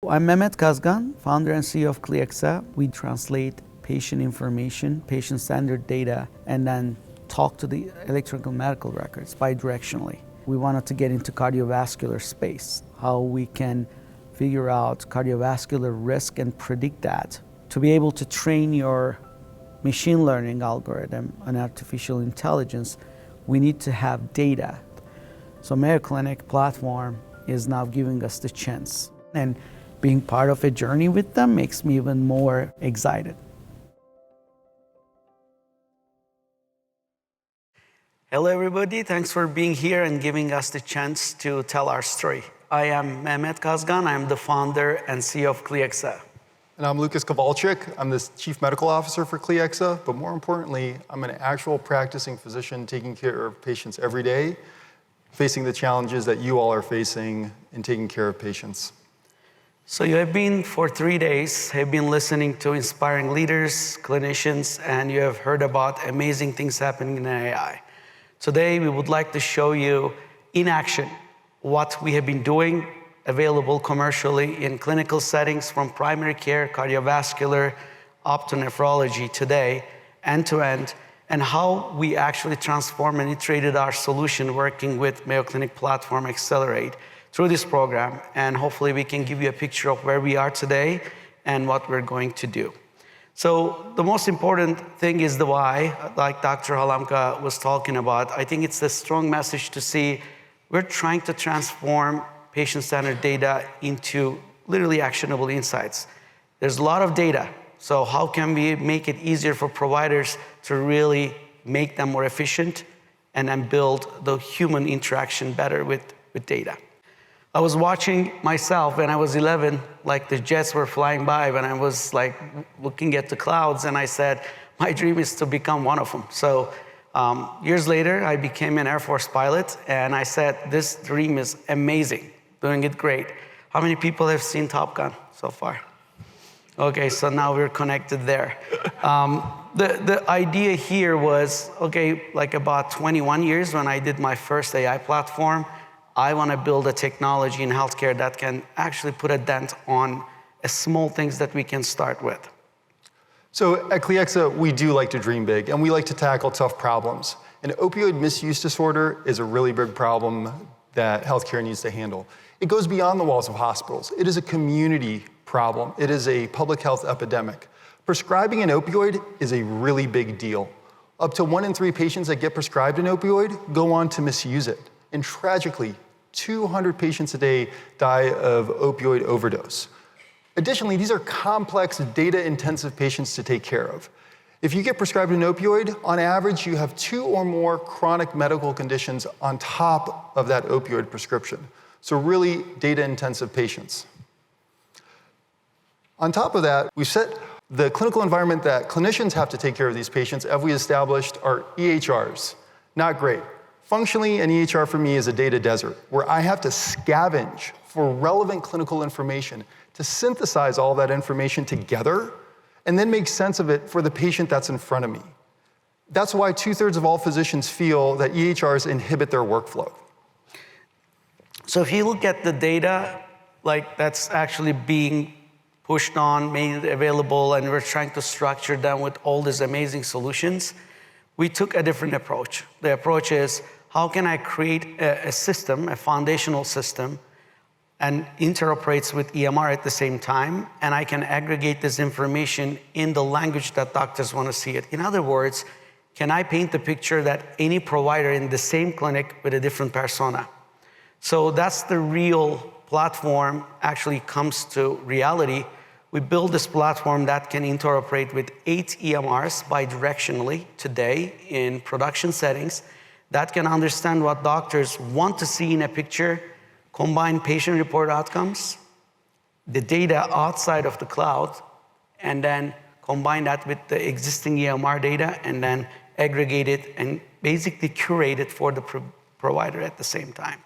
I'm Mehmet Kazgan, founder and CEO of Cliexa. We translate patient information, patient standard data, and then talk to the electronic medical records bidirectionally. We wanted to get into cardiovascular space, how we can figure out cardiovascular risk and predict that. To be able to train your machine learning algorithm and artificial intelligence, we need to have data. So Mayo Clinic Platform is now giving us the chance. And being part of a journey with them makes me even more excited. Hello everybody, thanks for being here and giving us the chance to tell our story. I am Mehmet Kazgan, I'm the founder and CEO of Cliexa. And I'm Lucas Kowalczyk, I'm the Chief Medical Officer for Cliexa, but more importantly, I'm an actual practicing physician taking care of patients every day, facing the challenges that you all are facing in taking care of patients. So you have been for 3 days, have been listening to inspiring leaders, clinicians, and you have heard about amazing things happening in AI. Today, we would like to show you in action what we have been doing, available commercially in clinical settings from primary care, cardiovascular, up to nephrology today, end to end, and how we actually transformed and iterated our solution working with Mayo Clinic Platform Accelerate through this program. And hopefully we can give you a picture of where we are today and what we're going to do. So the most important thing is the why, like Dr. Halamka was talking about. I think it's a strong message to see we're trying to transform patient-centered data into literally actionable insights. There's a lot of data, so how can we make it easier for providers to really make them more efficient and then build the human interaction better with data? I was watching myself when I was 11, like the jets were flying by when I was like looking at the clouds, and I said, my dream is to become one of them. So years later, I became an Air Force pilot, and I said, this dream is amazing, doing it great. How many people have seen Top Gun so far? Okay, so now we're connected there. The idea here was, okay, like about 21 years when I did my first AI platform, I want to build a technology in healthcare that can actually put a dent on small things that we can start with. So at Cliexa, we do like to dream big, and we like to tackle tough problems. And opioid misuse disorder is a really big problem that healthcare needs to handle. It goes beyond the walls of hospitals. It is a community problem. It is a public health epidemic. Prescribing an opioid is a really big deal. Up to 1 in 3 patients that get prescribed an opioid go on to misuse it. And tragically, 200 patients a day die of opioid overdose. Additionally, these are complex, data-intensive patients to take care of. If you get prescribed an opioid, on average, you have 2 or more chronic medical conditions on top of that opioid prescription. So really data-intensive patients. On top of that, we've set the clinical environment that clinicians have to take care of these patients, as we established, are EHRs. Not great. Functionally, an EHR for me is a data desert, where I have to scavenge for relevant clinical information to synthesize all that information together and then make sense of it for the patient that's in front of me. That's why 2/3 of all physicians feel that EHRs inhibit their workflow. So if you look at the data, like that's actually being pushed on, made available, and we're trying to structure them with all these amazing solutions, we took a different approach. The approach is, how can I create a system, a foundational system, and interoperates with EMR at the same time, and I can aggregate this information in the language that doctors want to see it. In other words, can I paint the picture that any provider in the same clinic with a different persona? So that's the real platform actually comes to reality. We build this platform that can interoperate with 8 EMRs bidirectionally today in production settings that can understand what doctors want to see in a picture, combine patient-reported outcomes, the data outside of the cloud, and then combine that with the existing EMR data and then aggregate it and basically curate it for the provider at the same time.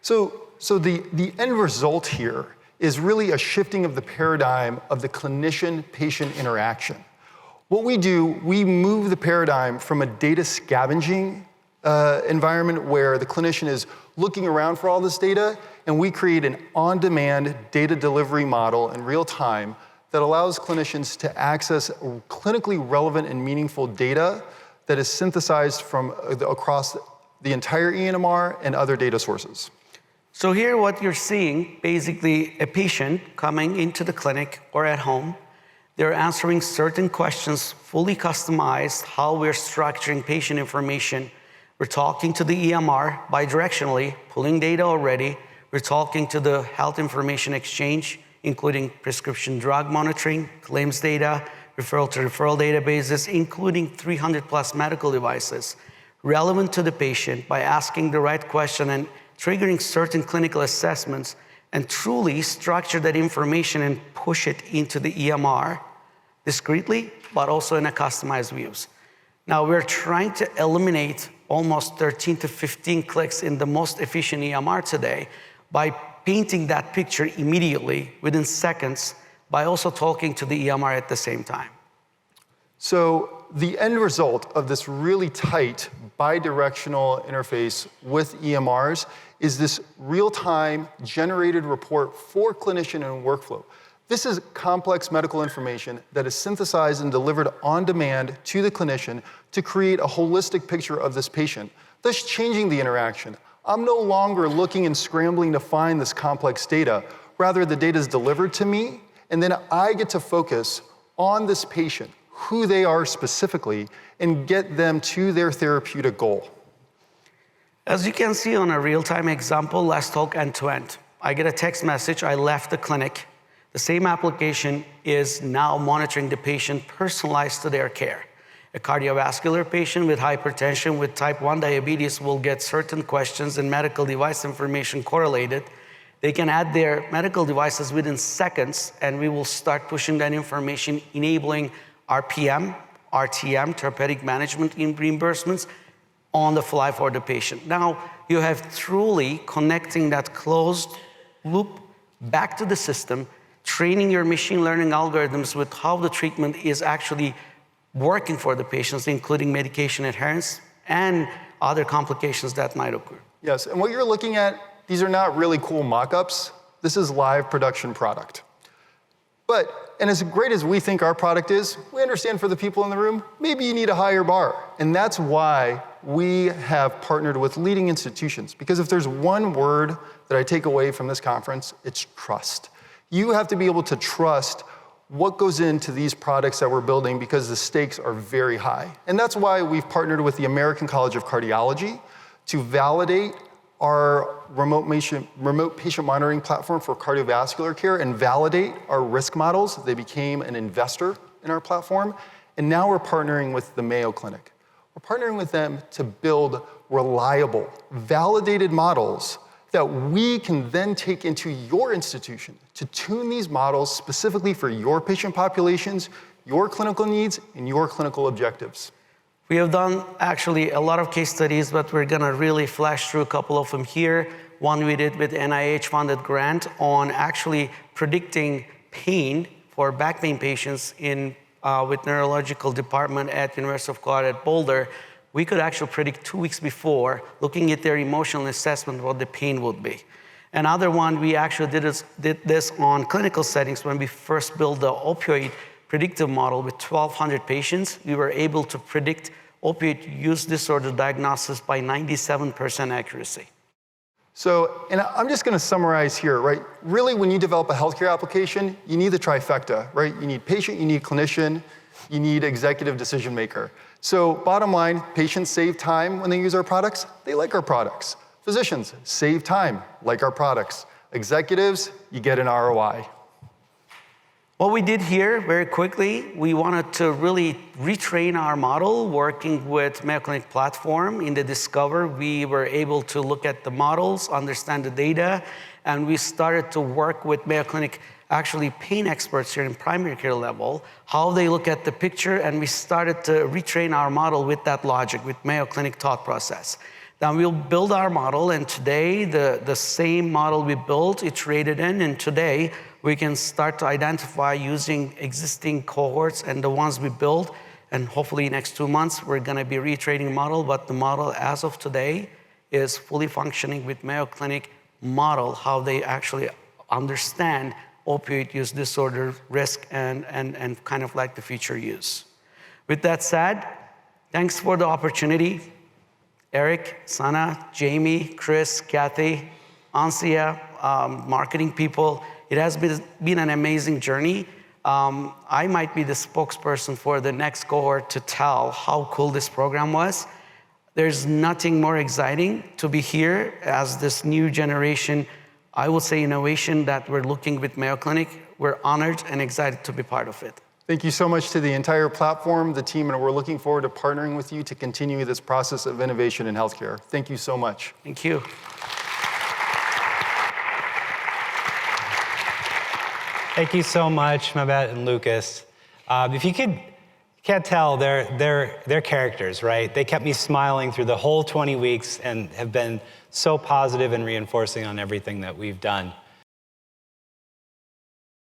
So the end result here is really a shifting of the paradigm of the clinician-patient interaction. What we do, we move the paradigm from a data scavenging environment where the clinician is looking around for all this data, and we create an on-demand data delivery model in real time that allows clinicians to access clinically relevant and meaningful data that is synthesized from across the entire EMR and other data sources. So here what you're seeing, basically a patient coming into the clinic or at home, they're answering certain questions, fully customized, how we're structuring patient information. We're talking to the EMR bidirectionally, pulling data already. We're talking to the health information exchange, including prescription drug monitoring, claims data, referral to referral databases, including 300 plus medical devices, relevant to the patient by asking the right question and triggering certain clinical assessments, and truly structure that information and push it into the EMR discreetly, but also in a customized views. Now we're trying to eliminate almost 13 to 15 clicks in the most efficient EMR today by painting that picture immediately within seconds by also talking to the EMR at the same time. So the end result of this really tight bidirectional interface with EMRs is this real-time generated report for clinician and workflow. This is complex medical information that is synthesized and delivered on demand to the clinician to create a holistic picture of this patient, thus changing the interaction. I'm no longer looking and scrambling to find this complex data. Rather, the data is delivered to me, and then I get to focus on this patient, who they are specifically, and get them to their therapeutic goal. As you can see on a real-time example, let's talk end-to-end. I get a text message, I left the clinic. The same application is now monitoring the patient personalized to their care. A cardiovascular patient with hypertension with type 1 diabetes will get certain questions and medical device information correlated. They can add their medical devices within seconds, and we will start pushing that information, enabling RPM, RTM, therapeutic management reimbursements on the fly for the patient. Now, you have truly connecting that closed loop back to the system, training your machine learning algorithms with how the treatment is actually working for the patients, including medication adherence and other complications that might occur. Yes, and what you're looking at, these are not really cool mock-ups. This is live production product. And as great as we think our product is, we understand for the people in the room, maybe you need a higher bar. And that's why we have partnered with leading institutions. Because if there's one word that I take away from this conference, it's trust. You have to be able to trust what goes into these products that we're building because the stakes are very high. And that's why we've partnered with the American College of Cardiology to validate our remote patient monitoring platform for cardiovascular care and validate our risk models. They became an investor in our platform. And now we're partnering with the Mayo Clinic. We're partnering with them to build reliable, validated models that we can then take into your institution to tune these models specifically for your patient populations, your clinical needs, and your clinical objectives. We have done actually a lot of case studies, but we're gonna really flash through a couple of them here. One we did with NIH-funded grant on actually predicting pain for back pain patients with neurological department at University of Colorado at Boulder. We could actually predict 2 weeks before, looking at their emotional assessment, what the pain would be. Another one, we actually did this on clinical settings when we first built the opioid predictive model with 1,200 patients. We were able to predict opioid use disorder diagnosis by 97% accuracy. So, and I'm just gonna summarize here, right? Really, when you develop a healthcare application, you need the trifecta, right? You need patient, you need clinician, you need executive decision maker. So bottom line, patients save time when they use our products. They like our products. Physicians save time, like our products. Executives, you get an ROI. What we did here very quickly, we wanted to really retrain our model working with Mayo Clinic Platform. In the Discover, we were able to look at the models, understand the data, and we started to work with Mayo Clinic, actually pain experts here in primary care level, how they look at the picture, and we started to retrain our model with that logic, with Mayo Clinic thought process. Then we'll build our model, and today, the same model we built, iterated in, and today, we can start to identify using existing cohorts and the ones we build, and hopefully next 2 months, we're gonna be retraining model, but the model as of today is fully functioning with Mayo Clinic model how they actually understand opioid use disorder risk and kind of like the future use. With that said, thanks for the opportunity. Eric, Sana, Jamie, Chris, Kathy, Ansia, marketing people. It has been an amazing journey. I might be the spokesperson for the next cohort to tell how cool this program was. There's nothing more exciting to be here as this new generation, I will say innovation that we're looking with Mayo Clinic. We're honored and excited to be part of it. Thank you so much to the entire platform, the team, and we're looking forward to partnering with you to continue this process of innovation in healthcare. Thank you so much. Thank you. Thank you so much, Mehmet and Lucas. If you can't tell, they're characters, right? They kept me smiling through the whole 20 weeks and have been so positive and reinforcing on everything that we've done.